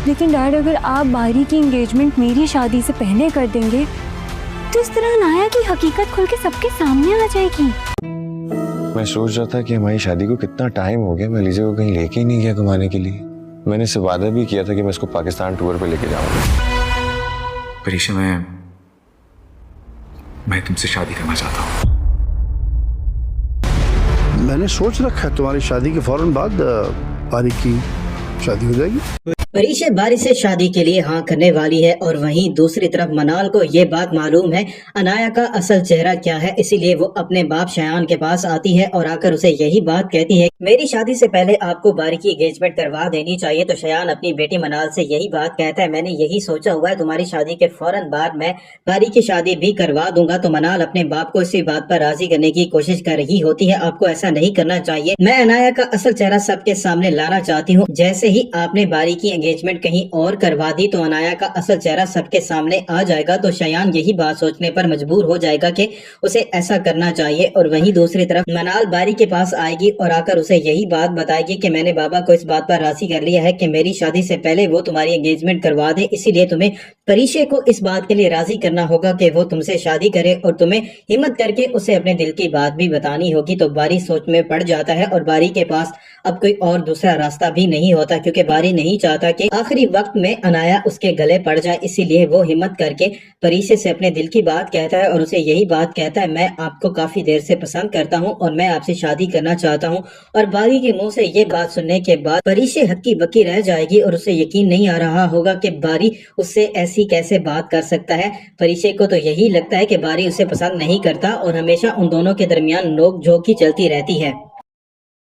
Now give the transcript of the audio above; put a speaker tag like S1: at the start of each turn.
S1: لیکن ڈیڈ اگر آپ باری کی انگیجمنٹ میری شادی سے پہلے کر دیں گے تو اس طرح انایا کی حقیقت کھل کے سب کے سامنے آ جائے گی.
S2: میں سوچ رہا تھا کہ ہماری شادی کو کتنا ٹائم ہو گیا, میں لیزا کو کہیں لے کے ہی نہیں گیا کمانے کے لیے. میں نے اس سے وعدہ بھی کیا تھا کہ میں اس کو پاکستان ٹور پہ لے کے جاؤں گا.
S3: پریشا میں تم سے شادی کرنا چاہتا ہوں.
S4: میں نے سوچ رکھا ہے تمہاری شادی کے فوراً بعد باری کی شادی ہو جائے گی.
S5: پریشا باری سے شادی کے لیے ہاں کرنے والی ہے اور وہیں دوسری طرف منال کو یہ بات معلوم ہے انایا کا اصل چہرہ کیا ہے, اسی لیے وہ اپنے باپ شایان کے پاس آتی ہے اور آ کر اسے یہی بات کہتی ہے میری شادی سے پہلے آپ کو باری کی انگیجمنٹ کروا دینی چاہیے. تو شایان اپنی بیٹی منال سے یہی بات کہتا ہے میں نے یہی سوچا ہوا ہے تمہاری شادی کے فوراً بعد میں باری کی شادی بھی کروا دوں گا. تو منال اپنے باپ کو اسی بات پر راضی کرنے کی کوشش کر رہی ہوتی ہے. آپ کو ایسا نہیں کرنا چاہیے, میں انایا کا اصل چہرہ سب کے سامنے لانا چاہتی ہوں. جیسے ہی آپ نے باری کی انگیجمنٹ کہیں اور کروا دی تو انایا کا اصل چہرہ سب کے سامنے آ جائے گا. تو شایان یہی بات سوچنے پر مجبور ہو جائے گا کہ اسے ایسا کرنا چاہیے. اور وہیں دوسری طرف منال باری کے پاس آئے گی اور آ کر اسے یہی بات بتائے گی کہ میں نے بابا کو اس بات پر راضی کر لیا ہے کہ میری شادی سے پہلے وہ تمہاری انگیجمنٹ کروا دے, اسی لیے تمہیں پریشے کو اس بات کے لیے راضی کرنا ہوگا کہ وہ تم سے شادی کرے اور تمہیں ہمت کر کے اسے اپنے دل کی بات بھی بتانی ہوگی. تو باری سوچ میں پڑ جاتا ہے اور باری کے پاس اب کوئی اور دوسرا راستہ بھی نہیں ہوتا کیونکہ باری نہیں چاہتا کہ آخری وقت میں انایا اس کے گلے پڑ جائے. اسی لیے وہ ہمت کر کے پریشے سے اپنے دل کی بات کہتا ہے اور اسے یہی بات کہتا ہے میں آپ کو کافی دیر سے پسند کرتا ہوں اور میں آپ سے شادی کرنا چاہتا ہوں. اور باری کے منہ سے یہ بات سننے کے بعد پریشے ہکی بکی رہ جائے گی اور اسے یقین نہیں آ رہا ہوگا کہ باری اس سے ایسی کیسے بات کر سکتا ہے. پریشے کو تو یہی لگتا ہے کہ باری اسے پسند نہیں کرتا اور ہمیشہ ان دونوں کے درمیان نوک جھوک ہی چلتی رہتی ہے.